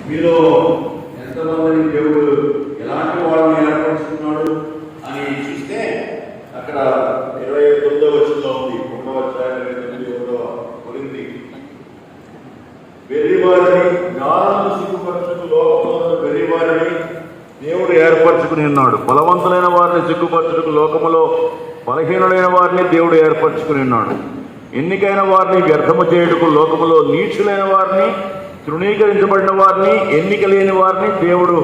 మీలో ఎంతమందిని దేవుడు ఎలాంటి వాళ్ళని ఏర్పరుచుకున్నాడు అని చూస్తే అక్కడ 29వ వచనంలో ఉంది. 1వ కొరింథీ, వెర్రివారిని జ్ఞానాన్ని సిగ్గుపరచుకు లోకములో వెర్రివారిని దేవుడు ఏర్పరచుకుని ఉన్నాడు. బలవంతులైన వారిని సిగ్గుపరచుటకు లోకములో బలహీనులైన వారిని దేవుడు ఏర్పరచుకుని ఉన్నాడు. ఎన్నికైన వారిని వ్యర్థము చేయుటకు లోకములో నీచులైన వారిని, తృణీకరించబడిన వారిని, ఎన్నిక లేని వారిని దేవుడు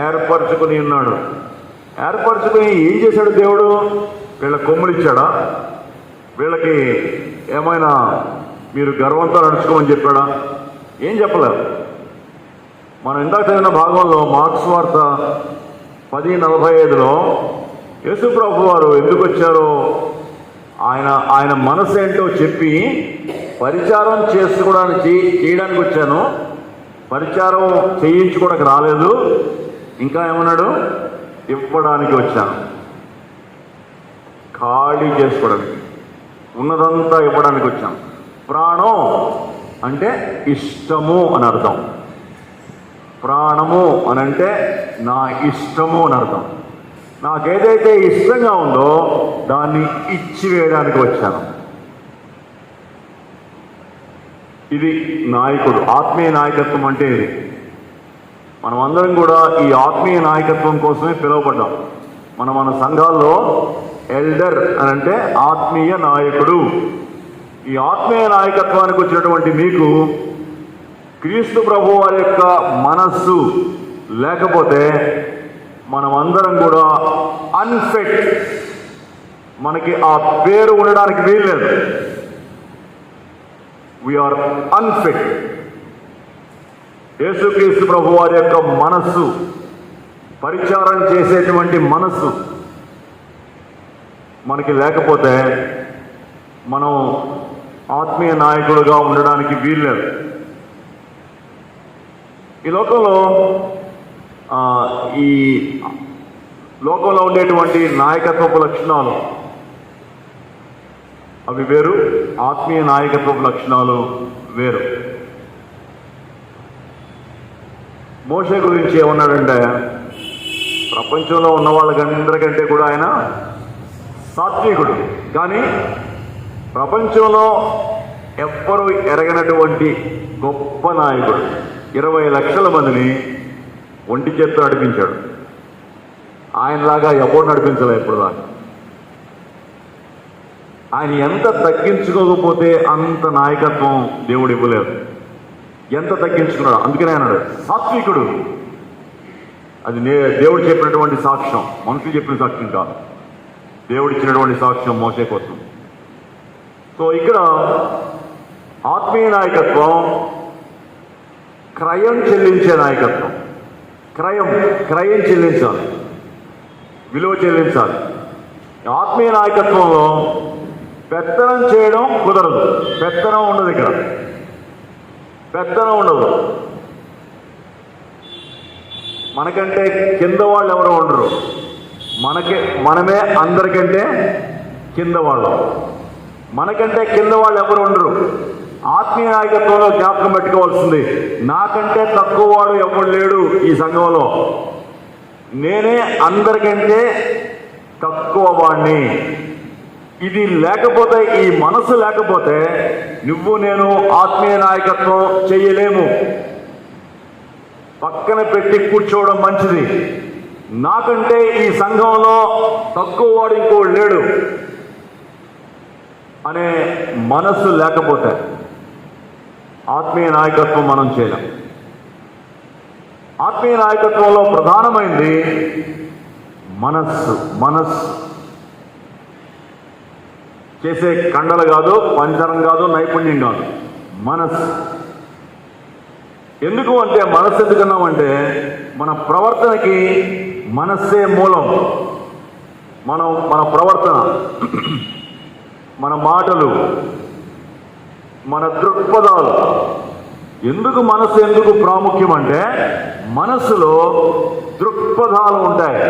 ఏర్పరచుకుని ఉన్నాడు. ఏర్పరచుకుని ఏం చేశాడు దేవుడు? వీళ్ళ కొమ్ములు ఇచ్చాడా? వీళ్ళకి ఏమైనా మీరు గర్వంతో నడుచుకోమని చెప్పాడా? ఏం చెప్పలేదు. మనం ఇందాక చదివిన భాగంలో మార్క్స్ వార్త 10:45లో యేసు ప్రభు వారు ఎందుకు వచ్చారో ఆయన మనసు ఏంటో చెప్పి పరిచారం చేయడానికి వచ్చాను, పరిచారం చేయించుకోవడానికి రాలేదు, ఇంకా ఏమన్నాడు? ఇవ్వడానికి వచ్చాను, ఖాళీ చేసుకోవడానికి, ఉన్నదంతా ఇవ్వడానికి వచ్చాను. ప్రాణం అంటే ఇష్టము అని అర్థం. ప్రాణము అని అంటే నా ఇష్టము అని అర్థం. నాకేదైతే ఇష్టంగా ఉందో దాన్ని ఇచ్చివేయడానికి వచ్చాను. ఇది నాయకుడు, ఆత్మీయ నాయకత్వం అంటే ఇది. మనం అందరం కూడా ఈ ఆత్మీయ నాయకత్వం కోసమే పిలువబడ్డాం. మన సంఘాల్లో ఎల్డర్ అని అంటే ఆత్మీయ నాయకుడు. ఈ ఆత్మీయ నాయకత్వానికి వచ్చినటువంటి మీకు క్రీస్తు ప్రభు వారి యొక్క మనస్సు లేకపోతే మనమందరం కూడా అన్ఫిట్, మనకి ఆ పేరు ఉండడానికి వీల్లేదు. We are unfit. యేసుక్రీస్తు ప్రభు వారి యొక్క మనస్సు, పరిచారం చేసేటువంటి మనస్సు మనకి లేకపోతే మనం ఆత్మీయ నాయకుడుగా ఉండడానికి వీల్లేదు. ఈ లోకంలో ఉండేటువంటి నాయకత్వపు లక్షణాలు అవి వేరు, ఆత్మీయ నాయకత్వపు లక్షణాలు వేరు. మోషే గురించి ఏమన్నాడంటే, ప్రపంచంలో ఉన్న వాళ్ళకందరికంటే కూడా ఆయన సాత్వికుడు, కానీ ప్రపంచంలో ఎవ్వరూ ఎరగనటువంటి గొప్ప నాయకుడు. 20 లక్షల మందిని ఒంటి చేత్తో నడిపించాడు. ఆయనలాగా ఎవరు నడిపించలేదు ఇప్పుడు దాకా. ఆయన ఎంత తగ్గించుకోకపోతే అంత నాయకత్వం దేవుడు ఇవ్వలేదు. ఎంత తగ్గించుకున్నాడు. అందుకనే అన్నాడు సాత్వికుడు. అది దేవుడు చెప్పినటువంటి సాక్ష్యం, మనుషులు చెప్పిన సాక్ష్యం కాదు, దేవుడు ఇచ్చినటువంటి సాక్ష్యం మోసే కోసం. సో ఇక్కడ ఆత్మీయ నాయకత్వం క్రయం చెల్లించే నాయకత్వం. క్రయం చెల్లించాలి, విలువ చెల్లించాలి. ఆత్మీయ నాయకత్వంలో పెత్తనం చేయడం కుదరదు. పెత్తనం ఉండదు. ఇక్కడ పెత్తనం ఉండదు. మనకంటే కింద వాళ్ళు ఎవరు ఉండరు. మనమే అందరికంటే కింద వాళ్ళం. మనకంటే కింద వాళ్ళు ఎవరు ఉండరు. ఆత్మీయ నాయకత్వంలో జ్ఞాపకం పెట్టుకోవాల్సింది, నాకంటే తక్కువ వాడు ఎవడు లేడు ఈ సంఘంలో. నేనే అందరికంటే తక్కువ వాడిని. ఇది లేకపోతే, ఈ మనసు లేకపోతే నువ్వు నేను ఆత్మీయ నాయకత్వం చెయ్యలేము. పక్కన పెట్టి కూర్చోవడం మంచిది. నాకంటే ఈ సంఘంలో తక్కువ వాడు ఇంకోడు లేడు అనే మనస్సు లేకపోతే ఆత్మీయ నాయకత్వం మనం చేయలేం. ఆత్మీయ నాయకత్వంలో ప్రధానమైంది మనస్సు. చేసే కండలు కాదు, పంచరం కాదు, నైపుణ్యం కాదు, మనస్సు. ఎందుకు అంటే మనస్సు ఎందుకన్నామంటే మన ప్రవర్తనకి మనస్సే మూలం. మన ప్రవర్తన, మన మాటలు, మన దృక్పథాలు. ఎందుకు ప్రాముఖ్యం అంటే మనస్సులో దృక్పథాలు ఉంటాయి,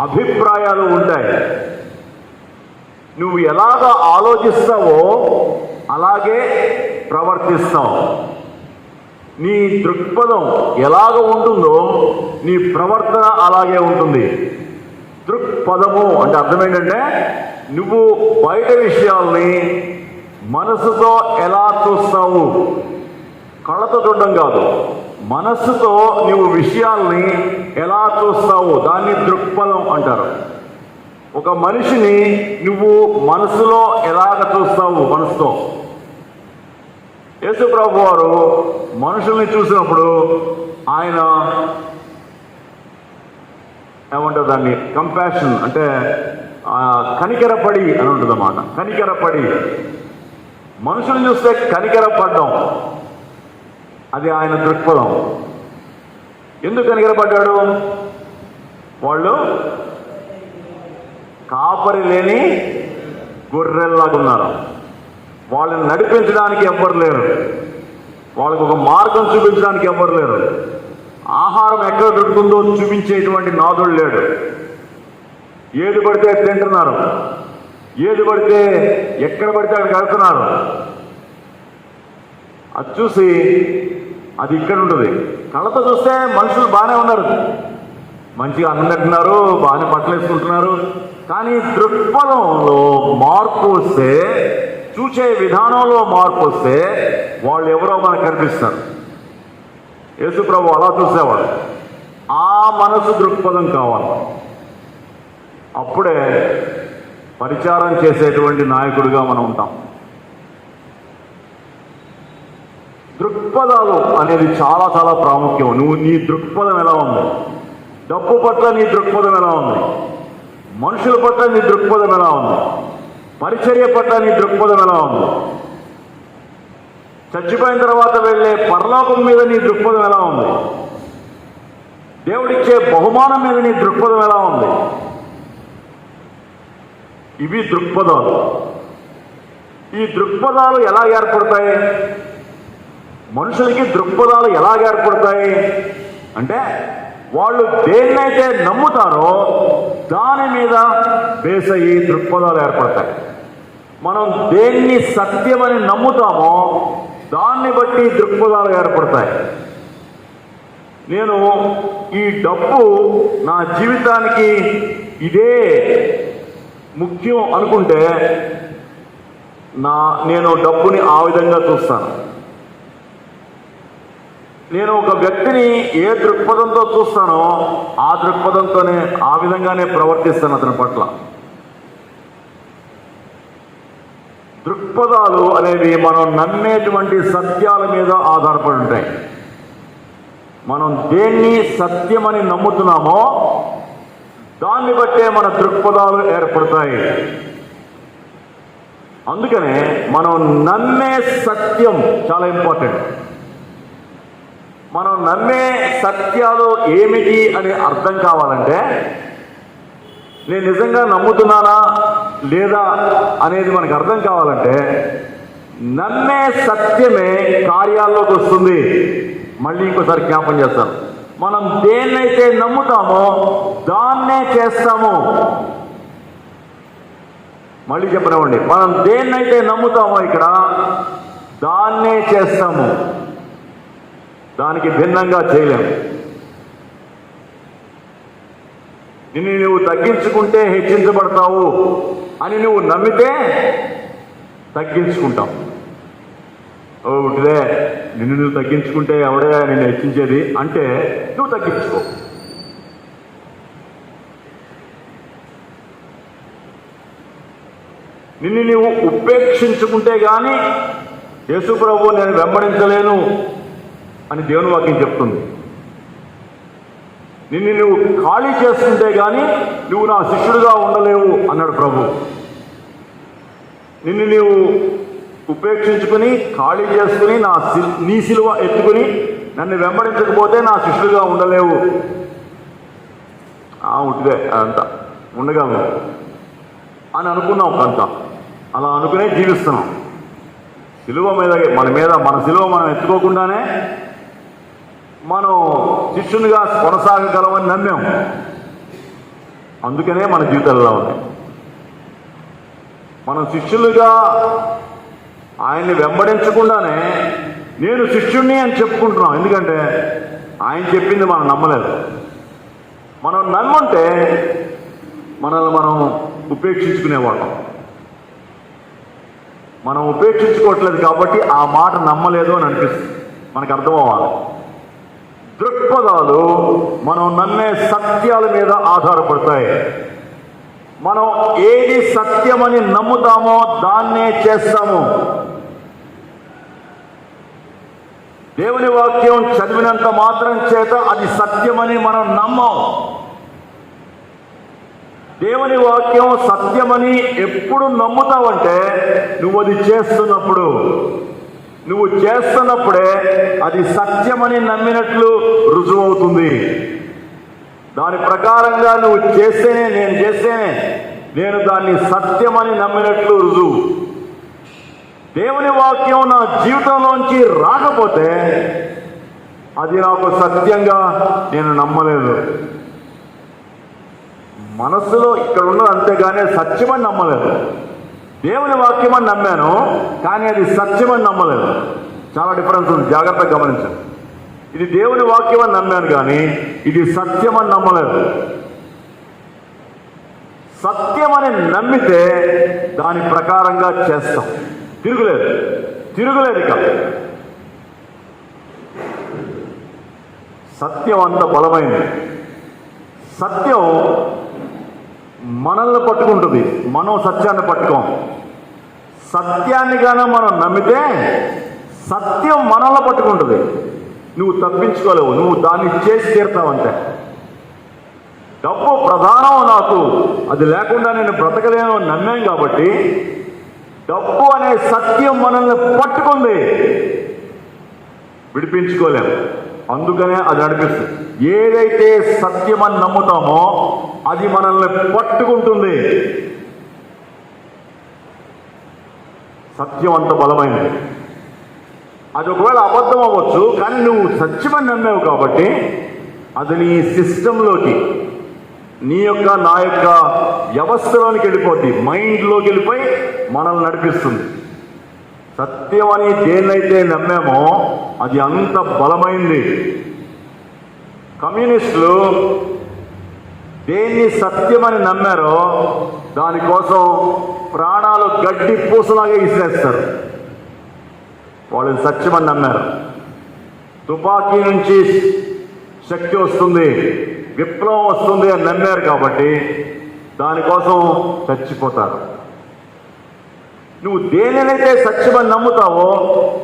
అభిప్రాయాలు ఉంటాయి. నువ్వు ఎలాగ ఆలోచిస్తావో అలాగే ప్రవర్తిస్తావు. నీ దృక్పథం ఎలాగ ఉంటుందో నీ ప్రవర్తన అలాగే ఉంటుంది. దృక్పథము అంటే అర్థం ఏంటంటే నువ్వు బయట విషయాల్ని మనసుతో ఎలా చూస్తావు, కళ్ళతో చూడడం కాదు, మనస్సుతో నువ్వు విషయాల్ని ఎలా చూస్తావు దాన్ని దృక్పథం అంటారు. ఒక మనిషిని నువ్వు మనసులో ఎలాగ చూస్తావు, మనసుతో. యేసు ప్రభు వారు మనుషుల్ని చూసినప్పుడు ఆయన ఏమంటారు దాన్ని, కంపాషన్ అంటే కనికరపడి అని ఉంటుంది అన్నమాట. కనికరపడి మనుషులు చూస్తే కనికరపడ్డం, అది ఆయన దృక్పథం. ఎందుకు కనికరపడ్డాడు? వాళ్ళు కాపరి లేని గొర్రెల్లాగా ఉన్నారు. వాళ్ళని నడిపించడానికి ఎవ్వరు లేరు, వాళ్ళకు ఒక మార్గం చూపించడానికి ఎవ్వరు లేరు, ఆహారం ఎక్కడ దొరుకుతుందో చూపించేటువంటి నాదుడు లేడు. ఏది పడితే తింటున్నారు, ఏది పడితే ఎక్కడ పడితే అక్కడ కడుతున్నారు. అది చూసి అది ఇక్కడ ఉంటుంది. కళ్ళతో చూస్తే మనుషులు బాగానే ఉన్నారు, మంచిగా అన్నం తింటున్నారు, బాగానే బట్టలు వేసుకుంటున్నారు. కానీ దృక్పథంలో మార్పు వస్తే, చూసే విధానంలో మార్పు వస్తే వాళ్ళు ఎవరో మనకు కనిపిస్తారు. యేసు ప్రభు అలా చూసేవాడు. ఆ మనసు దృక్పథం కావాలి. అప్పుడే పరిచారం చేసేటువంటి నాయకుడిగా మనం ఉంటాం. దృక్పథాలు అనేది చాలా చాలా ప్రాముఖ్యం. నీ దృక్పథం ఎలా ఉంది? డబ్బు పట్ల నీ దృక్పథం ఎలా ఉంది? మనుషుల పట్ల నీ దృక్పథం ఎలా ఉంది? పరిచర్య పట్ల నీ దృక్పథం ఎలా ఉంది? చచ్చిపోయిన తర్వాత వెళ్ళే పరలోకం మీద నీ దృక్పథం ఎలా ఉంది? దేవుడిచ్చే బహుమానం మీద నీ దృక్పథం ఎలా ఉంది? ఇవి దృక్పథాలు. ఈ దృక్పథాలు ఎలా ఏర్పడతాయి? మనుషులకి దృక్పథాలు ఎలా ఏర్పడతాయి అంటే, వాళ్ళు దేన్నైతే నమ్ముతారో దాని మీద బేస్ అయ్యి దృక్పథాలు ఏర్పడతాయి. మనం దేన్ని సత్యమని నమ్ముతామో దాన్ని బట్టి దృక్పథాలు ఏర్పడతాయి. నేను ఈ డబ్బు నా జీవితానికి ఇదే ముఖ్యం అనుకుంటే నేను డబ్బుని ఆ విధంగా చూస్తాను. నేను ఒక వ్యక్తిని ఏ దృక్పథంతో చూస్తానో ఆ దృక్పథంతోనే ఆ విధంగానే ప్రవర్తిస్తాను అతని పట్ల. దృక్పథాలు అనేవి మనం నమ్మేటువంటి సత్యాల మీద ఆధారపడి ఉంటాయి. మనం దేన్ని సత్యమని నమ్ముతున్నామో దాన్ని బట్టే మన దృక్పథాలు ఏర్పడతాయి. అందుకనే మనం నమ్మే సత్యం చాలా ఇంపార్టెంట్. మనం నమ్మే సత్యాలు ఏమిటి అని అర్థం కావాలంటే, నేను నిజంగా నమ్ముతున్నానా లేదా అనేది మనకు అర్థం కావాలంటే నమ్మే సత్యమే కార్యాల్లోకి వస్తుంది. మళ్ళీ ఇంకోసారి జ్ఞాపం చేస్తాను. మనం దేన్నైతే నమ్ముతామో దాన్నే చేస్తాము. మళ్ళీ చెప్పనివ్వండి, మనం దేన్నైతే నమ్ముతామో ఇక్కడ దాన్నే చేస్తాము, దానికి భిన్నంగా చేయలేము. నిన్ను నువ్వు తగ్గించుకుంటే హెచ్చించబడతావు అని నువ్వు నమ్మితే తగ్గించుకుంటావు. ఒకటిదే, నిన్ను నువ్వు తగ్గించుకుంటే ఎవడే నిన్ను హెచ్చించేది అంటే నువ్వు తగ్గించుకో. నిన్ను నువ్వు ఉపేక్షించుకుంటే కానీ యేసు ప్రభు నేను వెంబడించలేను అని దేవుని వాక్యం చెప్తుంది. నిన్ను నువ్వు ఖాళీ చేసుకుంటే కానీ నువ్వు నా శిష్యుడిగా ఉండలేవు అన్నాడు ప్రభు. నిన్ను నీవు ఉపేక్షించుకుని ఖాళీ చేసుకుని నీ సిలువ ఎత్తుకుని నన్ను వెంబడించకపోతే నా శిష్యుడిగా ఉండలేవు. ఉంటిదే అదంతా ఉండగలను అని అనుకున్నాం. అంతా అలా అనుకునే జీవిస్తున్నాం. సిలువ మీద మన సిలువ మనం ఎత్తుకోకుండానే మనం శిష్యునిగా కొనసాగగలమని నమ్మాం. అందుకనే మన జీవితాల్లో ఉన్నాయి. మనం శిష్యులుగా ఆయన్ని వెంబడించకుండానే నేను శిష్యుణ్ణి అని చెప్పుకుంటున్నాం. ఎందుకంటే ఆయన చెప్పింది మనం నమ్మలేదు. మనం నమ్ముంటే మనల్ని మనం ఉపేక్షించుకునేవాళ్ళం. మనం ఉపేక్షించుకోవట్లేదు కాబట్టి ఆ మాట నమ్మలేదు అని అనిపిస్తుంది. మనకు అర్థం అవ్వాలి. దృక్పథాలు మనం నమ్మే సత్యాల మీద ఆధారపడతాయి. మనం ఏది సత్యమని నమ్ముతామో దాన్నే చేస్తాము. దేవుని వాక్యం చదివినంత మాత్రం చేత అది సత్యమని మనం నమ్మం. దేవుని వాక్యం సత్యమని ఎప్పుడు నమ్ముతావంటే నువ్వు అది చేస్తున్నప్పుడే అది సత్యమని నమ్మినట్లు రుజువవుతుంది. దాని ప్రకారంగా నువ్వు చేస్తేనే నేను దాన్ని సత్యమని నమ్మినట్లు రుజువు. దేవుని వాక్యం నా జీవితంలోంచి రాకపోతే అది నాకు సత్యంగా నేను నమ్మలేదు. మనస్సులో ఇక్కడ ఉన్నది అంతేగానే సత్యమని నమ్మలేదు. దేవుని వాక్యమని నమ్మాను కానీ అది సత్యమని నమ్మలేదు. చాలా డిఫరెన్స్ ఉంది, జాగ్రత్తగా గమనించండి. ఇది దేవుని వాక్యమని నమ్మాను కానీ ఇది సత్యమని నమ్మలేదు. సత్యమని నమ్మితే దాని ప్రకారంగా చేస్తాం. తిరుగులేదు ఇక. సత్యం అంత బలమైంది. సత్యం మనల్ని పట్టుకుంటుంది, మనం సత్యాన్ని పట్టుకోం. సత్యాన్ని గాన మనం నమ్మితే సత్యం మనల్ని పట్టుకుంటుంది. నువ్వు తప్పించుకోలేవు, నువ్వు దాన్ని చేసి తీరుతావంతే. డబ్బు ప్రధానం నాకు, అది లేకుండా నేను బ్రతకలేను నమ్మాం కాబట్టి డబ్బు అనే సత్యం మనల్ని పట్టుకుంది, విడిపించుకోలేము. అందుకనే అది నడిపిస్తుంది. ఏదైతే సత్యమని నమ్ముతామో అది మనల్ని పట్టుకుంటుంది. సత్యం అంత బలమైనది. అది ఒకవేళ అబద్ధం అవ్వచ్చు కానీ నువ్వు సత్యమని నమ్మావు కాబట్టి అది నీ సిస్టంలోకి, నా యొక్క వ్యవస్థలోనికి వెళ్ళిపోద్ది, మైండ్లోకి వెళ్ళిపోయి మనల్ని నడిపిస్తుంది. సత్యం అని దేన్నైతే నమ్మామో అది అంత బలమైంది. కమ్యూనిస్టులు దేన్ని సత్యమని నమ్మారో దానికోసం ప్రాణాలు గడ్డి పూసలాగా ఇసిరేస్తారు. వాళ్ళు సత్యమని నమ్మారు. తుపాకీ నుంచి శక్తి వస్తుంది, విప్లవం వస్తుంది అని నమ్మారు కాబట్టి దానికోసం చచ్చిపోతారు. నువ్వు దేనినైతే సత్యమని నమ్ముతావో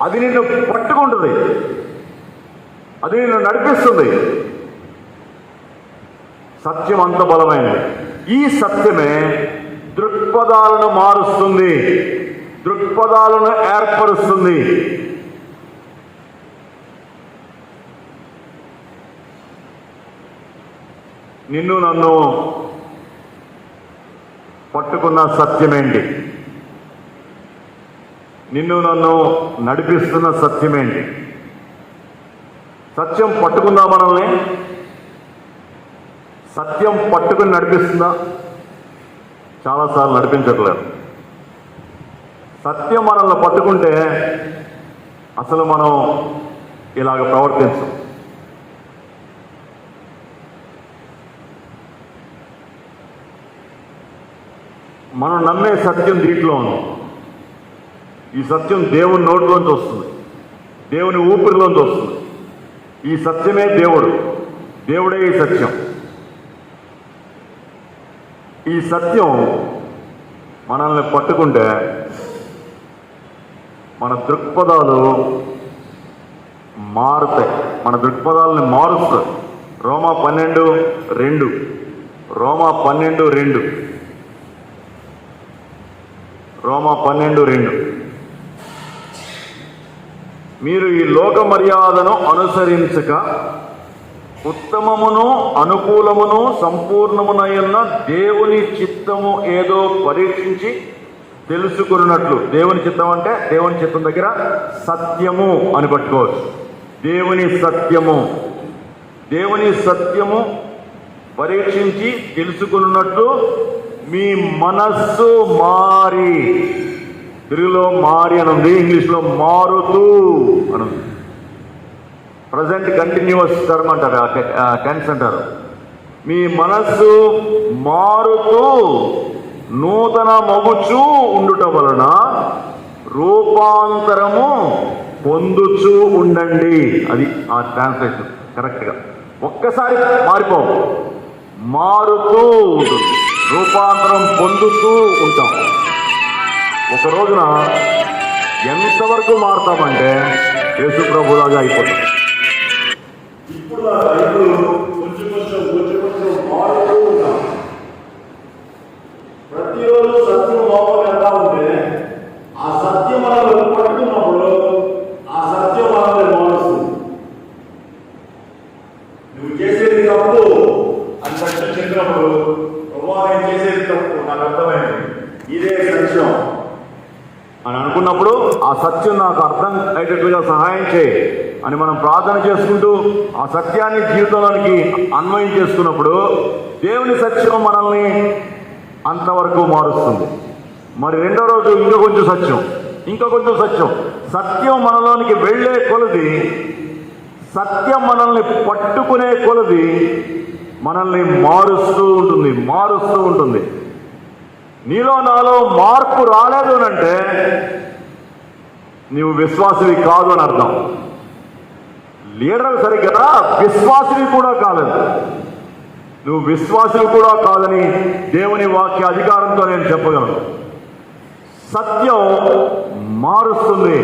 అది నిన్ను పట్టుకుంటుంది, అది నిన్ను నడిపిస్తుంది. సత్యం అంత బలమైనది. ఈ సత్యమే దృక్పథాలను మారుస్తుంది, దృక్పథాలను ఏర్పరుస్తుంది. నిన్ను నన్ను పట్టుకున్న సత్యమేంటి? నిన్ను నన్ను నడిపిస్తున్న సత్యమేంటి? సత్యం పట్టుకుందా మనల్ని? సత్యం పట్టుకుని నడిపిస్తుందా? చాలాసార్లు నడిపించట్లేదు. సత్యం మనల్ని పట్టుకుంటే అసలు మనం ఇలాగ ప్రవర్తించం. మనం నమ్మే సత్యం దీంట్లో ఉంది. ఈ సత్యం దేవుని నోట్లోంచి వస్తుంది, దేవుని ఊపిరిలోంచి వస్తుంది. ఈ సత్యమే దేవుడు, దేవుడే ఈ సత్యం. ఈ సత్యం మనల్ని పట్టుకుంటే మన దృక్పథాలు మారుతాయి, మన దృక్పథాలని మారుస్తాయి. రోమా 12:2 రోమా 12:2 మీరు ఈ లోక మర్యాదను అనుసరించక ఉత్తమమును అనుకూలమును సంపూర్ణమునయున్న దేవుని చిత్తము ఏదో పరీక్షించి తెలుసుకున్నట్లు. దేవుని చిత్తం అంటే దేవుని చిత్తం దగ్గర సత్యము అని పట్టుకోవచ్చు. దేవుని సత్యము పరీక్షించి తెలుసుకున్నట్లు మీ మనస్సు మారి, తెలుగులో మారి అని ఉంది, ఇంగ్లీష్లో మారుతూ అని ఉంది. ప్రజెంట్ కంటిన్యూస్ టర్మ్ అంటారు, టెన్స్ అంటారు. మీ మనస్సు మారుతూ నూతన మగుచూ ఉండుట వలన రూపాంతరము పొందుచూ ఉండండి. అది ఆ ట్రాన్స్లేషన్ కరెక్ట్గా. ఒక్కసారి మారిపోవు, మారుతూ ఉంటుంది, రూపాంతరం పొందుతూ ఉంటాం. ఒక రోజున ఎంతవరకు మారుతామంటే యేసు ప్రభులాగా అయిపోతాం. ఇప్పుడు కొంచెం మారుతూ ఉంటాం. ప్రతిరోజు సత్యం లోపల ఎంత ఉంటే ఆ సత్యం మనల్ని పట్టుకున్నప్పుడు ఆ సత్యం మనల్ని మారుస్తుంది. నువ్వు చేసేది తప్పు అని సత్యం చెప్పినప్పుడు నేను చేసేది తప్పు, నాకు అర్థమైంది, ఇదే సత్యం అని అనుకున్నప్పుడు ఆ సత్యం నాకు అర్థం అయ్యేటట్లుగా సహాయం చేయి అని మనం ప్రార్థన చేసుకుంటూ ఆ సత్యాన్ని జీవితంలోనికి అన్వయం చేసుకున్నప్పుడు దేవుని సత్యం మనల్ని అంతవరకు మారుస్తుంది. మరి రెండో రోజు ఇంకా కొంచెం సత్యం, ఇంకా కొంచెం సత్యం. సత్యం మనలోనికి వెళ్ళే కొలది, సత్యం మనల్ని పట్టుకునే కొలది మనల్ని మారుస్తూ ఉంటుంది, మారుస్తూ ఉంటుంది. నీలో నాలో మార్పు రాలేదు అని అంటే నీవు విశ్వాసివి కాదు అని అర్థం. లీడర్ సరిగ్గా విశ్వాసివి కూడా కాలేదు. నువ్వు విశ్వాసివి కూడా కాదని దేవుని వాక్య అధికారంతో నేను చెప్పగలను. సత్యం మారుస్తుంది,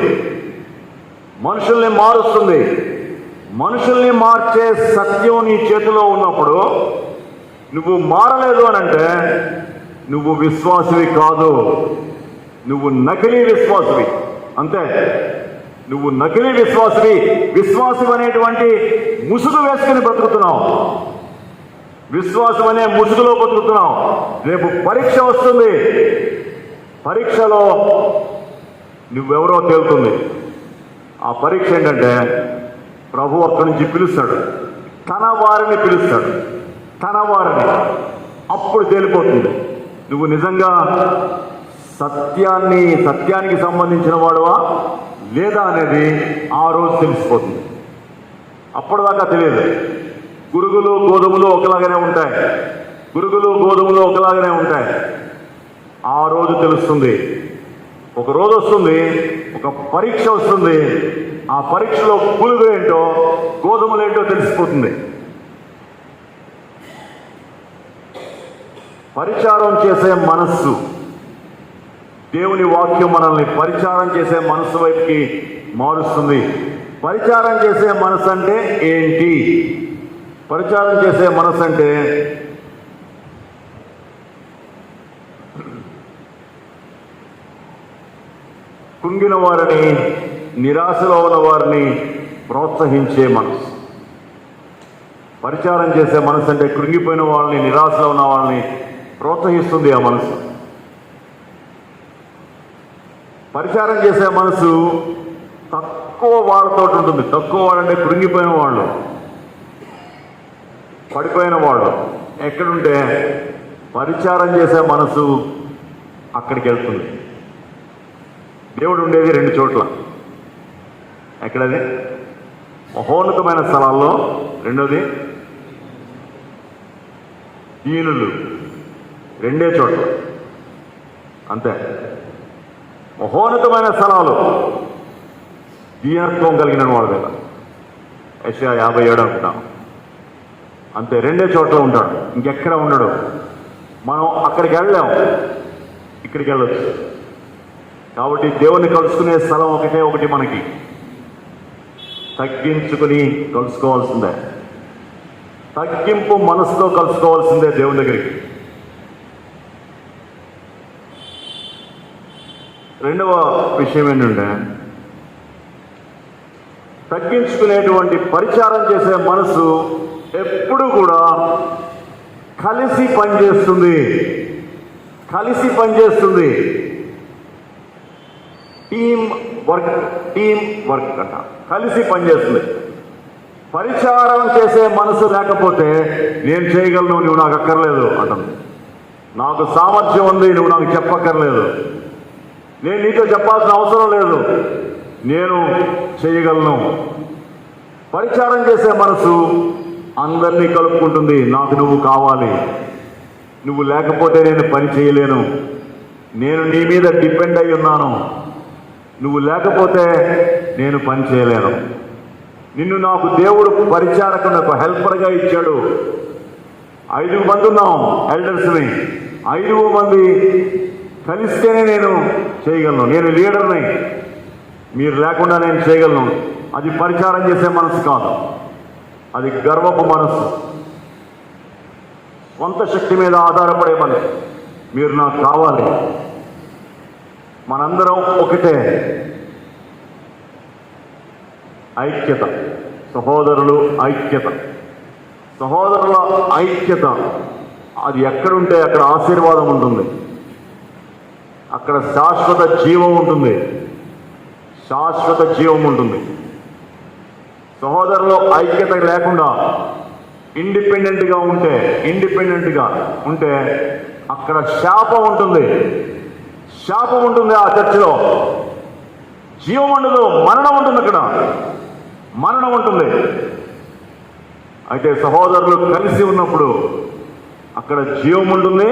మనుషుల్ని మారుస్తుంది. మనుషుల్ని మార్చే సత్యం నీ చేతిలో ఉన్నప్పుడు నువ్వు మారలేదు అని అంటే నువ్వు విశ్వాసివి కాదు, నువ్వు నకిలీ విశ్వాసివి. అంతే, నువ్వు నకిలీ విశ్వాసివి. విశ్వాసం అనేటువంటి ముసుగు వేసుకుని బ్రతుకుతున్నావు, విశ్వాసం అనే ముసుగులో బ్రతుకుతున్నావు. రేపు పరీక్ష వస్తుంది, పరీక్షలో నువ్వెవరో తేలుతుంది. ఆ పరీక్ష ఏంటంటే ప్రభు అక్కడి నుంచి పిలుస్తాడు, తన వారిని పిలుస్తాడు, తన వారిని. అప్పుడు తేలిపోతుంది నువ్వు నిజంగా సత్యానికి సంబంధించిన వాడువా లేదా అనేది ఆ రోజు తెలిసిపోతుంది. అప్పటిదాకా తెలియదు. గురుగులు గోధుమలు ఒకలాగానే ఉంటాయి, గురుగులు గోధుమలు ఒకలాగానే ఉంటాయి. ఆ రోజు తెలుస్తుంది. ఒక రోజు వస్తుంది, ఒక పరీక్ష వస్తుంది. ఆ పరీక్షలో పులుగు ఏంటో గోధుమలు ఏంటో తెలిసిపోతుంది. పరిచారం చేసే మనస్సు, దేవుని వాక్యం మనల్ని పరిచారం చేసే మనస్సు వైపుకి మారుస్తుంది. పరిచారం చేసే మనస్సు అంటే ఏంటి? పరిచారం చేసే మనస్సు అంటే కుంగిన వారిని, నిరాశలో ఉన్న వారిని ప్రోత్సహించే మనసు. పరిచారం చేసే మనసు అంటే కృంగిపోయిన వాళ్ళని, నిరాశలో ఉన్న వాళ్ళని ప్రోత్సహిస్తుంది ఆ మనసు. పరిచారం చేసే మనసు తక్కువ వాళ్ళతో ఉంటుంది. తక్కువ వాళ్ళంటే కృంగిపోయిన వాళ్ళు, పడిపోయిన వాళ్ళు. ఎక్కడుంటే పరిచారం చేసే మనసు అక్కడికి వెళ్తుంది. దేవుడు ఉండేది రెండు చోట్ల. ఎక్కడది? మహోన్నతమైన స్థలాల్లో, రెండోది దీనులు, రెండే చోట్ల. అంతే. మహోన్నతమైన స్థలాలు దీనత్వం కలిగిన వాడు కదా, యెషయా 57 అనుకుంటాం. అంతే, రెండే చోట్ల ఉంటాడు, ఇంకెక్కడ ఉండడు. మనం అక్కడికి వెళ్ళాం, ఇక్కడికి వెళ్ళొచ్చు. కాబట్టి దేవుణ్ణి కలుసుకునే స్థలం ఒకటే ఒకటి. మనకి తగ్గించుకుని కలుసుకోవాల్సిందే, తగ్గింపు మనసుతో కలుసుకోవాల్సిందే దేవుని దగ్గరికి. రెండవ విషయం ఏంటంటే తగ్గించుకునేటువంటి పరిచారం చేసే మనసు ఎప్పుడు కూడా కలిసి పనిచేస్తుంది, కలిసి పనిచేస్తుంది. టీం వర్క్ అంట, కలిసి పనిచేస్తుంది. పరిచారం చేసే మనసు లేకపోతే నేను చేయగలను, నువ్వు నాకు అక్కర్లేదు అంటుంది. నాకు సామర్థ్యం ఉంది, నువ్వు నాకు చెప్పక్కర్లేదు. నేను నీతో చెప్పాల్సిన అవసరం లేదు, నేను చేయగలను. పరిచారం చేసే మనసు అందరినీ కలుపుకుంటుంది. నాకు నువ్వు కావాలి, నువ్వు లేకపోతే నేను పని చేయలేను, నేను నీ మీద డిపెండ్ అయి ఉన్నాను, నువ్వు లేకపోతే నేను పని చేయలేను. నిన్ను నాకు దేవుడు పరిచారకునకు హెల్పర్గా ఇచ్చాడు. 5 మంది ఉన్నాం ఎల్డర్స్ని, 5 మంది కలిస్తేనే నేను చేయగలను. నేను లీడర్ని, మీరు లేకుండా నేను చేయగలను. అది పరిచారం చేసే మనసు కాదు, అది గర్వపు మనసు, స్వంత శక్తి మీద ఆధారపడే మనసు. మీరు నాకు కావాలి, మనందరం ఒకటే. ఐక్యత, సహోదరులు ఐక్యత, సహోదరుల ఐక్యత, అది ఎక్కడుంటే అక్కడ ఆశీర్వాదం ఉంటుంది, అక్కడ శాశ్వత జీవం ఉంటుంది, శాశ్వత జీవం ఉంటుంది. సహోదరులు ఐక్యత లేకుండా ఇండిపెండెంట్గా ఉంటే అక్కడ శాపం ఉంటుంది, శాపం ఉంటుంది. ఆ చర్చిలో జీవం ఉండదు, మరణం ఉంటుంది. అక్కడ మరణం ఉంటుంది. అయితే సహోదరులు కలిసి ఉన్నప్పుడు అక్కడ జీవం ఉంటుంది,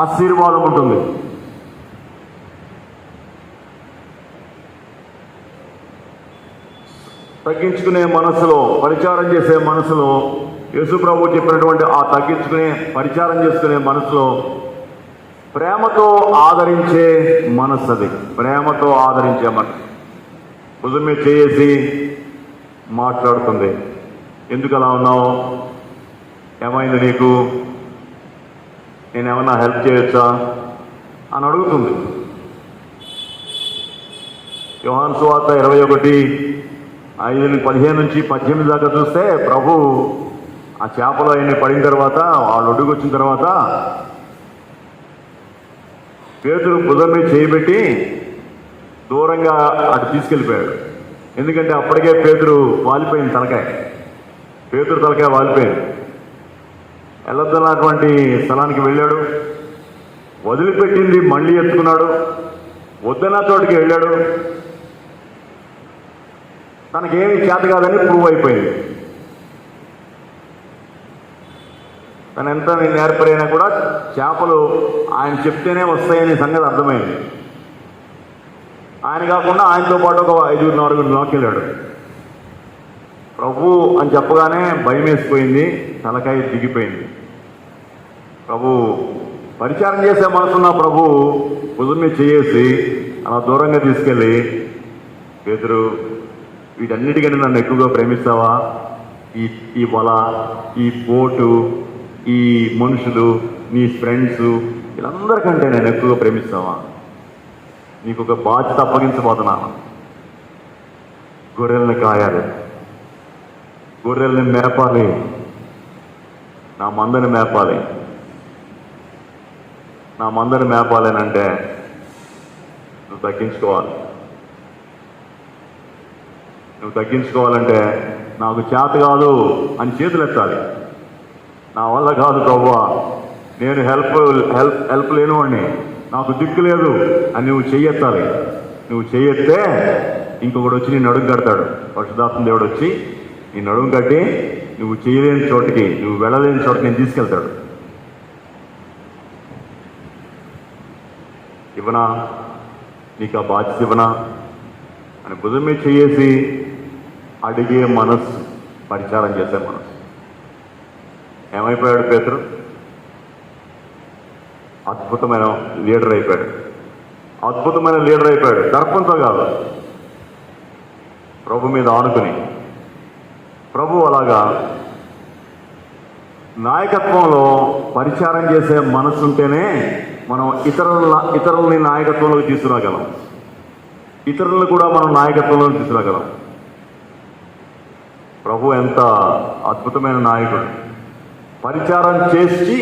ఆశీర్వాదం ఉంటుంది. తగ్గించుకునే మనసులో, పరిచారం చేసే మనసులో, యేసు ప్రభు చెప్పినటువంటి ఆ పరిచారం చేసుకునే మనసులో ప్రేమతో ఆదరించే మనస్సు, అది ప్రేమతో ఆదరించే మనసు. భుజం మీద చేసి మాట్లాడుతుంది. ఎందుకు అలా ఉన్నావు, ఏమైంది నీకు, నేనేమన్నా హెల్ప్ చేయొచ్చా అని అడుగుతుంది. యోహాను సువార్త 21:5-15 నుంచి 18 దాకా చూస్తే ప్రభు ఆ చేపలు అవన్నీ పడిన తర్వాత, వాళ్ళు ఒడ్డుకు వచ్చిన తర్వాత పేతురు భుజం మీద చేయబెట్టి దూరంగా అటు తీసుకెళ్ళిపోయాడు. ఎందుకంటే అప్పటికే పేతురు వాలిపోయింది, పేతురు తలకాయ వాలిపోయింది. వెళ్ళొద్దన్నటువంటి స్థలానికి వెళ్ళాడు, వదిలిపెట్టింది మళ్ళీ ఎత్తుకున్నాడు, వద్దన్న చోటికి వెళ్ళాడు. తనకేమీ చేత కాదని ప్రూవ్ అయిపోయింది. తను ఎంత నేర్పరైనా కూడా చేపలు ఆయన చెప్తేనే వస్తాయనే సంగతి అర్థమైంది. ఆయన కాకుండా ఆయనతో పాటు ఒక 5-6 లాక్కెళ్ళాడు. ప్రభు అని చెప్పగానే భయం వేసిపోయింది, తలకాయ దిగిపోయింది. ప్రభు పరిచారం చేసే మనసున్న ప్రభు భుజం మీద చేసి అలా దూరంగా తీసుకెళ్ళి, పేతురు వీటన్నిటికంటే నన్ను ఎక్కువగా ప్రేమిస్తావా, ఈ వల, ఈ బోటు, ఈ మనుషులు, నీ ఫ్రెండ్స్, వీళ్ళందరికంటే నేను ఎక్కువగా ప్రేమిస్తావా, నీకు ఒక బాధ్యత అప్పగించబోతున్నాను. గొర్రెల్ని కాయాలి, గొర్రెల్ని మేపాలి, నా మందని మేపాలి. నా మందని మేపాలి అని అంటే నువ్వు తగ్గించుకోవాలంటే నాకు చేత కాదు అని చేతులు ఎత్తాలి. నా వల్ల కాదు ప్రభువా, నేను హెల్ప్ లేనివాడిని, నాకు దిక్కు లేదు అని నువ్వు చెయ్యెత్తాలి. నువ్వు చెయ్యెత్తే ఇంకొకటి వచ్చి నీ నడుము కడతాడు. పరిశుద్ధాత్మ దేవుడు వచ్చి నీ నడుము కట్టి నువ్వు చేయలేని చోటికి, నువ్వు వెళ్ళలేని చోటికి నేను తీసుకెళ్తాడు. ఇవ్వనా, నీకు ఆ బాధ్యత ఇవ్వనా అని భుజం మీద చేసి అడిగే మనస్సు, పరిచారం చేసే మనస్సు. ఏమైపోయాడు పేతురు? అద్భుతమైన లీడర్ అయిపోయాడు. దర్పంతో కాదు, ప్రభు మీద ఆనుకుని. ప్రభు అలాగా నాయకత్వంలో పరిచారం చేసే మనసు ఉంటేనే మనం ఇతరులని నాయకత్వంలోకి తీసుకురాగలం, ఇతరులను కూడా మనం నాయకత్వంలోకి తీసుకురాగలం. ప్రభు ఎంత అద్భుతమైన నాయకుడు. పరిచారం చేసి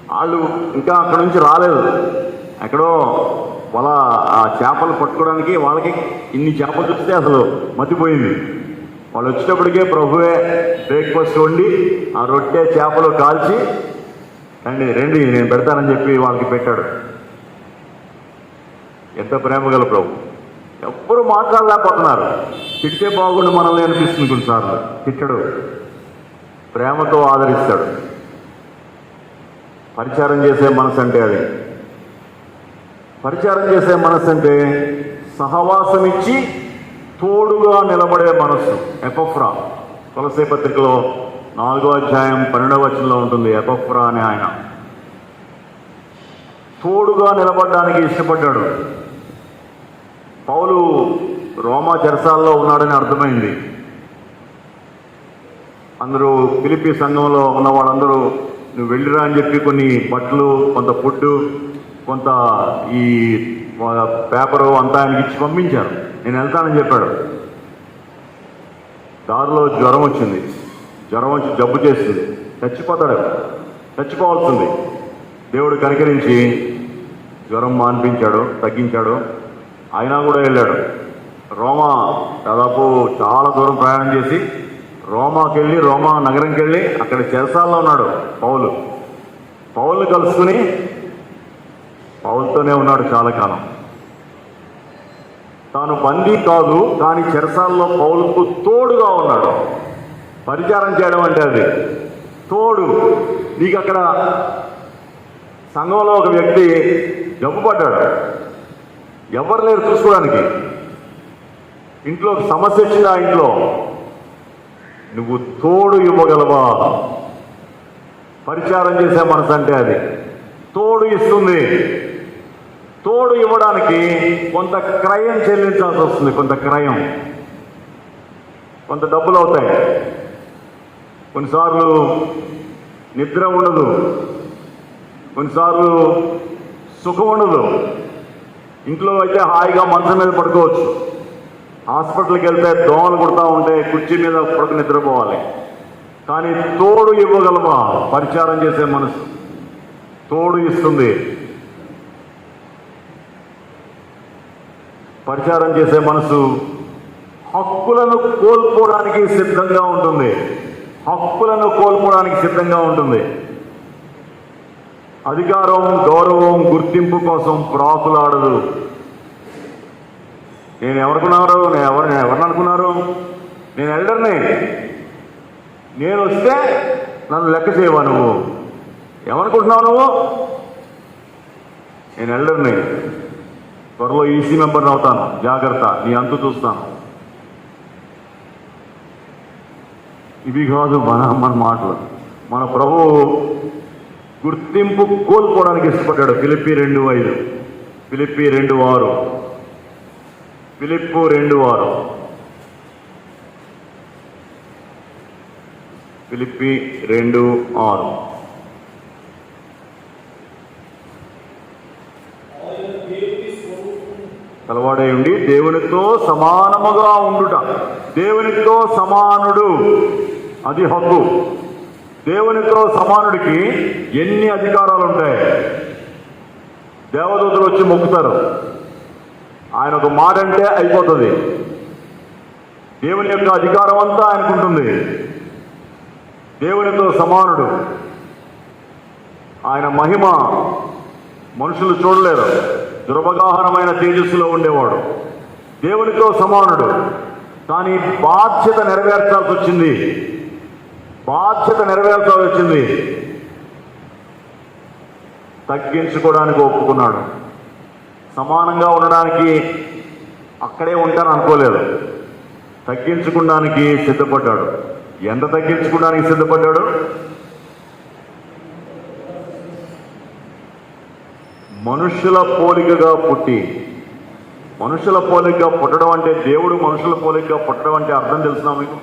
వాళ్ళు ఇంకా అక్కడ నుంచి రాలేదు, ఎక్కడో వాళ్ళ ఆ చేపలు పట్టుకోవడానికి వాళ్ళకి ఇన్ని చేపలు చూస్తే అసలు మతిపోయింది. వాళ్ళు వచ్చేటప్పటికే ప్రభువే బ్రేక్ఫాస్ట్ వండి ఆ రొట్టె చేపలు కాల్చి రండి నేను పెడతానని చెప్పి వాళ్ళకి పెట్టాడు. ఎంత ప్రేమ గల ప్రభు. ఎవ్వరూ మాట్లాడలేకపోతున్నారు. తిట్టే బాగుండు మనల్ని అనిపిస్తుంది కొన్నిసార్లు. తిట్టడు, ప్రేమతో ఆదరిస్తాడు. పరిచారం చేసే మనసు అంటే అది. పరిచారం చేసే మనసు అంటే సహవాసం ఇచ్చి తోడుగా నిలబడే మనస్సు. ఎపఫ్రా కొలసే పత్రికలో 4వ అధ్యాయం 12వ వచనంలో ఉంటుంది. ఎపఫ్రా అనే ఆయన తోడుగా నిలబడడానికి ఇష్టపడ్డాడు. పౌలు రోమా చెరసాల్లో ఉన్నాడని అర్థమైంది. అందరూ ఫిలిప్పీ సంఘంలో ఉన్న వాళ్ళందరూ నువ్వు వెళ్ళిరా అని చెప్పి కొన్ని బట్టలు, కొంత ఫుడ్, కొంత ఈ పేపరు అంతా ఆయనకి ఇచ్చి పంపించారు. నేను వెళ్తానని చెప్పాడు. దారిలో జ్వరం వచ్చింది. జ్వరం వచ్చి జబ్బు చేస్తుంది. చచ్చిపోతాడు, చచ్చిపోవాల్సింది. దేవుడు కనికరించి జ్వరం మాన్పించాడు, తగ్గించాడు. అయినా కూడా వెళ్ళాడు. రోమా దాదాపు చాలా దూరం ప్రయాణం చేసి రోమాకి వెళ్ళి, రోమా నగరంకి వెళ్ళి అక్కడ చెరసాల్లో ఉన్నాడు పౌలుని కలుసుకుని పౌలుతోనే ఉన్నాడు చాలా కాలం. తాను బందీ కాదు, కానీ చెరసాల్లో పౌలుకు తోడుగా ఉన్నాడు. పరిచారం చేయడం అంటే అది తోడు. నీకు అక్కడ సంఘంలో ఒక వ్యక్తి జబ్బు పడ్డాడు, ఎవరు లేరు చూసుకోవడానికి. ఇంట్లో సమస్య వచ్చింది, ఆ ఇంట్లో నువ్వు తోడు ఇవ్వగలవా? పరిచారం చేసే మనసు అంటే అది తోడు ఇస్తుంది. తోడు ఇవ్వడానికి కొంత క్రయం చెల్లించాల్సి వస్తుంది. కొంత డబ్బులు అవుతాయి. కొన్నిసార్లు నిద్ర ఉండదు, కొన్నిసార్లు సుఖం ఉండదు. ఇంట్లో అయితే హాయిగా మంచం మీద పడుకోవచ్చు. హాస్పిటల్కి వెళ్తే దోమలు కుడతా ఉంటే కుర్చీ మీద పడుకు నిద్రపోవాలి. కానీ తోడు ఇవ్వగలమా? పరిచారం చేసే మనసు తోడు ఇస్తుంది. పరిచారం చేసే మనసు హక్కులను కోల్పోవడానికి సిద్ధంగా ఉంటుంది. అధికారం, గౌరవం, గుర్తింపు కోసం ప్రాకులాడదు. నేను ఎవరిని అనుకున్నారు? నేను ఎల్డర్ని. నేను వస్తే నన్ను లెక్క చేయవా? నువ్వు ఏమనుకుంటున్నావు? నువ్వు నేను ఎల్డర్ని, త్వరలో ఈసీ మెంబర్ని అవుతాను, జాగ్రత్త, నీ అంతు చూస్తాను. ఇవి కాదు మన మాటలు. మన ప్రభువు గుర్తింపు కోల్పోవడానికి ఇష్టపడ్డాడు. ఫిలిప్పీ 2:5, ఫిలిప్పీ 2:6, ఫిలిప్పు 2:6, ఫిలిప్పీ 2:6. కలవాడై ఉండి దేవునితో సమానముగా ఉండుట. దేవునితో సమానుడు, అది హక్కు. దేవునితో సమానుడికి ఎన్ని అధికారాలు ఉంటాయి? దేవదూతలు వచ్చి మొక్కుతారు. ఆయన ఒక మాట అంటే అయిపోతుంది. దేవుని యొక్క అధికారం అంతా ఆయనకుంటుంది. దేవునితో సమానుడు. ఆయన మహిమ మనుషులు చూడలేరు. దుర్భగాహనమైన తేజస్సులో ఉండేవాడు. దేవునితో సమానుడు. కానీ బాధ్యత నెరవేర్చాల్సి వచ్చింది. తగ్గించుకోవడానికి ఒప్పుకున్నాడు. సమానంగా ఉండడానికి అక్కడే ఉంటాను అనుకోలేదు. తగ్గించుకోవడానికి సిద్ధపడ్డాడు. ఎంత తగ్గించుకోవడానికి సిద్ధపడ్డాడు? మనుషుల పోలికగా పుట్టి. మనుషుల పోలికగా పుట్టడం అంటే, దేవుడు మనుషుల పోలికగా పుట్టడం అంటే అర్థం తెలుసునా మీకు?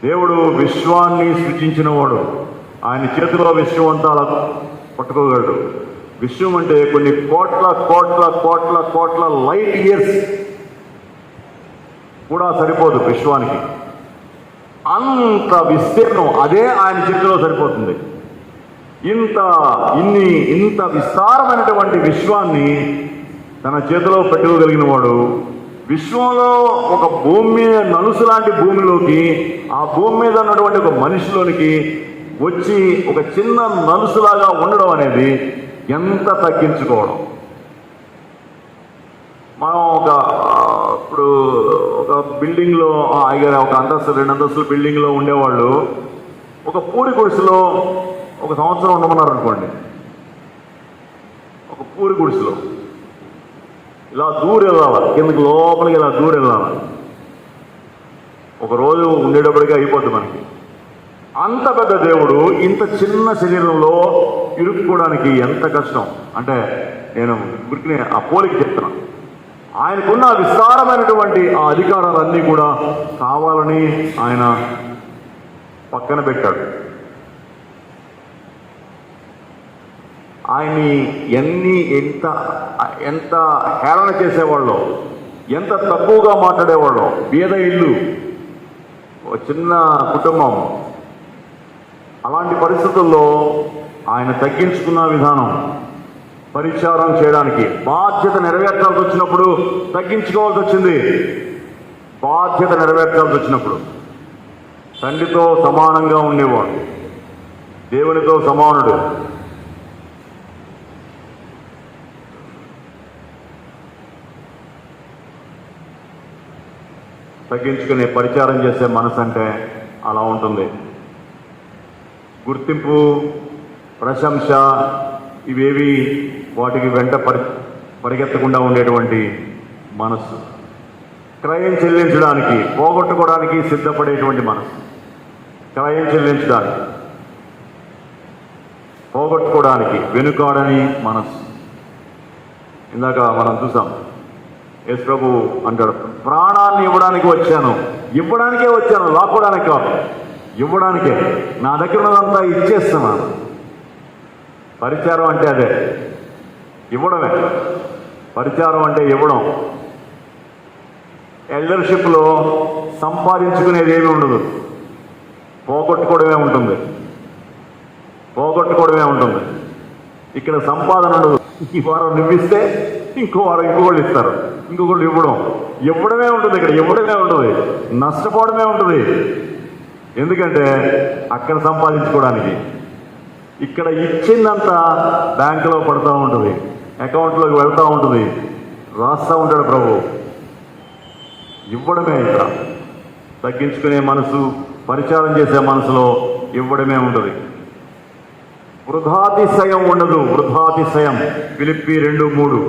దేవుడు విశ్వాన్ని సృజించినవాడు. ఆయన చేతిలో విశ్వం అంతా అలా పట్టుకోగలడు. విశ్వం అంటే కొన్ని కోట్ల కోట్ల కోట్ల కోట్ల లైట్ ఇయర్స్ కూడా సరిపోదు విశ్వానికి. అంత విస్తీర్ణం అదే ఆయన చేతిలో సరిపోతుంది. ఇంత విస్తారమైనటువంటి విశ్వాన్ని తన చేతిలో పెట్టుకోగలిగిన వాడు, విశ్వంలో ఒక భూమి మీద నలుసు లాంటి భూమిలోకి, ఆ భూమి మీద ఉన్నటువంటి ఒక మనిషిలోనికి వచ్చి ఒక చిన్న నలుసులాగా ఉండడం అనేది ఎంత తగ్గించుకోవడం. మనం ఇప్పుడు ఒక బిల్డింగ్లో ఒక అంతస్తు 2 అంతస్తుల బిల్డింగ్లో ఉండేవాళ్ళు ఒక పూరి గుడిసెలో 1 సంవత్సరం ఉండమన్నారు అనుకోండి. ఒక పూరి గుడిసెలో ఇలా దూరం వెళ్ళాలి, కిందకి లోపలికి ఇలా దూరం వెళ్ళాలి. ఒక రోజు ఉండేటప్పటికీ అయిపోద్ది మనకి. అంత పెద్ద దేవుడు ఇంత చిన్న శరీరంలో ఇరుక్కోవడానికి ఎంత కష్టం అంటే, నేను గురికి ఆ పోలికి చెప్తున్నాను. ఆయనకున్న విస్తారమైనటువంటి ఆ అధికారాలన్నీ కూడా కావాలని ఆయన పక్కన పెట్టాడు. ఆయన్ని ఎంత హేళన చేసేవాళ్ళో, ఎంత తక్కువగా మాట్లాడేవాళ్ళో. బీద ఇల్లు, ఒక చిన్న కుటుంబం, అలాంటి పరిస్థితుల్లో ఆయన తగ్గించుకున్న విధానం పరిచారం చేయడానికి, బాధ్యత నెరవేర్చాల్సి వచ్చినప్పుడు తగ్గించుకోవాల్సి వచ్చింది. బాధ్యత నెరవేర్చాల్సి వచ్చినప్పుడు తండ్రితో సమానంగా ఉండేవాడు, దేవునితో సమానుడు. తగ్గించుకునే పరిచారం చేసే మనసు అంటే అలా ఉంటుంది. గుర్తింపు, ప్రశంస ఇవేవి వాటికి వెంట పరిగెత్తకుండా ఉండేటువంటి మనస్సు. క్రయం చెల్లించడానికి, పోగొట్టుకోవడానికి సిద్ధపడేటువంటి మనసు. క్రయం చెల్లించడానికి, పోగొట్టుకోవడానికి వెనుకాడని మనస్సు. ఇందాక మనం చూసాం, యేసు ప్రభు అంటాడు, ప్రాణాన్ని ఇవ్వడానికి వచ్చాను. ఇవ్వడానికే వచ్చాను, లాక్కోవడానికి కాదు, ఇవ్వడానికే. నా దగ్గర ఉన్నదంతా ఇచ్చేస్తున్నాను. పరిచారం అంటే అదే, ఇవ్వడమే. పరిచారం అంటే ఇవ్వడం. ఎల్డర్షిప్లో సంపాదించుకునేది ఏమీ ఉండదు, పోగొట్టుకోవడమే ఉంటుంది. పోగొట్టుకోవడమే ఉంటుంది. ఇక్కడ సంపాదన ఉండదు. ఈ వారం నువ్విస్తే ఇంకో వారం ఇంకొకళ్ళు ఇస్తారు, ఇంకొకళ్ళు ఇవ్వడమే ఉంటుంది. ఇక్కడ ఇవ్వడమే ఉంటుంది, నష్టపోవడమే ఉంటుంది. ఎందుకంటే అక్కడ సంపాదించుకోవడానికి. ఇక్కడ ఇచ్చిందంతా బ్యాంకులో పడుతూ ఉంటుంది, అకౌంట్లోకి వెళ్తూ ఉంటుంది, రాస్తూ ఉంటాడు ప్రభు. ఇవ్వడమే. ఇక్కడ తగ్గించుకునే మనసు, పరిచారం చేసే మనసులో ఇవ్వడమే ఉంటుంది. వృధాతిశయం ఉండదు. వృధాతిశయం ఫిలిప్పీ 2:3.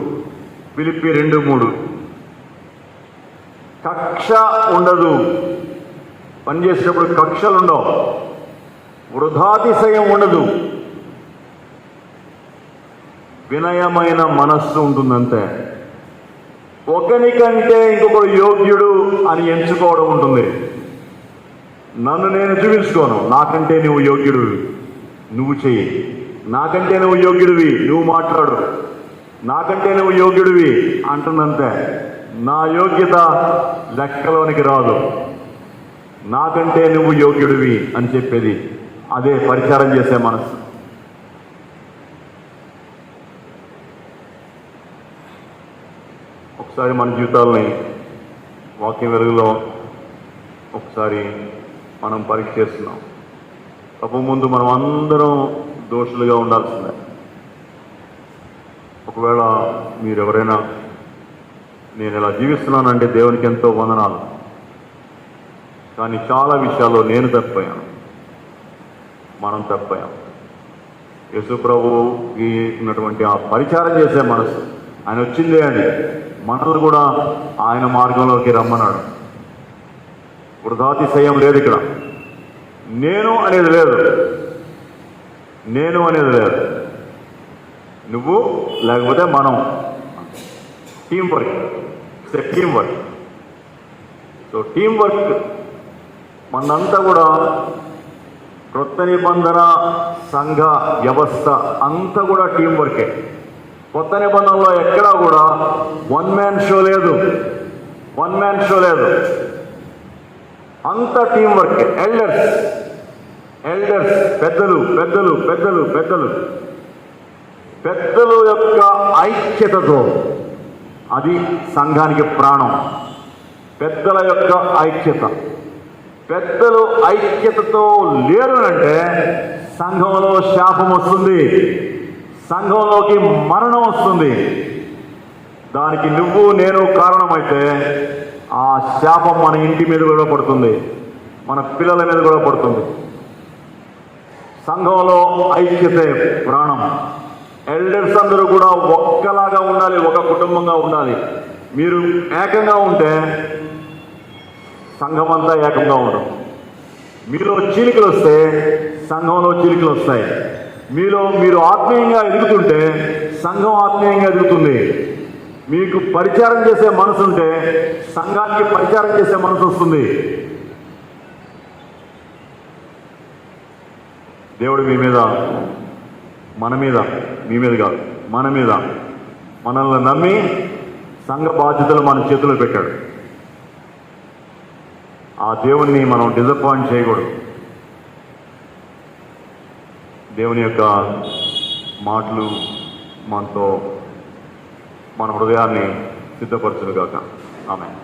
ఫిలిప్పీ 2:3. కక్ష ఉండదు. పనిచేసేటప్పుడు కక్షలు ఉండవు. వృధాతిశయం ఉండదు. వినయమైన మనస్సు ఉంటుందంతే. ఒకనికంటే ఇంకొకడు యోగ్యుడు అని ఎంచుకోవడం ఉంటుంది. నన్ను నేను చూపించుకోను. నాకంటే నువ్వు యోగ్యుడు, నువ్వు చెయ్యి. నాకంటే నువ్వు యోగ్యుడివి, నువ్వు మాట్లాడు. నాకంటే నువ్వు యోగ్యుడివి అంటుందంతే. నా యోగ్యత లెక్కలోనికి రాదు. నాకంటే నువ్వు యోగ్యుడివి అని చెప్పేది అదే పరిచారం చేసే మనసు. ఒకసారి మన జీవితాలని వాక్యం వెలుగులో ఒకసారి మనం పరీక్ష చేస్తున్నాం. తప్పు ముందు మనం అందరం దోషులుగా ఉండాల్సిందే. ఒకవేళ మీరెవరైనా నేను ఇలా జీవిస్తున్నానంటే దేవునికి ఎంతో వందనాలు, కానీ చాలా విషయాల్లో నేను తప్పిపోయాను, మనం తప్పిపోయాం. యేసు ప్రభువుకి ఉన్నటువంటి ఆ పరిచారం చేసే మనసు, ఆయన వచ్చిందే అని మనల్ని కూడా ఆయన మార్గంలోకి రమ్మన్నాడు. వృధాతిశయం లేదు ఇక్కడ. నేను అనేది లేదు. నేను అనేది లేదు. నువ్వు లేకపోతే మనం. Team work. It's team work. So team work మనంతా కూడా క్రొత్త నిబంధన సంఘ వ్యవస్థ అంతా కూడా టీం వర్కే. కొత్త నిబంధనలో ఎక్కడా కూడా వన్ మ్యాన్ షో లేదు. వన్ మ్యాన్ షో లేదు. అంత టీం వర్క్. ఎల్డర్స్ పెద్దలు పెద్దలు పెద్దలు పెద్దలు పెద్దలు యొక్క ఐక్యతతో, అది సంఘానికి ప్రాణం. పెద్దల యొక్క ఐక్యత. పెద్దలు ఐక్యతతో లేరు అంటే సంఘంలో శాపం వస్తుంది, సంఘంలోకి మరణం వస్తుంది. దానికి నువ్వు నేను కారణమైతే ఆ శాపం మన ఇంటి మీద కూడా పడుతుంది, మన పిల్లల మీద కూడా పడుతుంది. సంఘంలో ఐక్యతే ప్రాణం. ఎల్డర్స్ అందరూ కూడా ఒక్కలాగా ఉండాలి, ఒక కుటుంబంగా ఉండాలి. మీరు ఏకంగా ఉంటే సంఘం అంతా ఏకంగా ఉండదు. మీలో చీలికలు వస్తే సంఘంలో చీలికలు వస్తాయి. మీరు ఆత్మీయంగా ఎదుగుతుంటే సంఘం ఆత్మీయంగా ఎదుగుతుంది. మీకు పరిచారం చేసే మనసు ఉంటే సంఘానికి పరిచారం చేసే మనసు వస్తుంది. దేవుడు మీ మీద, మన మీద, మీ మీద కాదు, మన మీద మనల్ని నమ్మి సంఘ బాధ్యతలు మన చేతిలో పెట్టాడు. ఆ దేవుణ్ణి మనం డిసప్పాయింట్ చేయకూడదు. దేవుని యొక్క మాటలు మనతో మన హృదయాన్ని సిద్ధపరచునుగాక. ఆమేన్.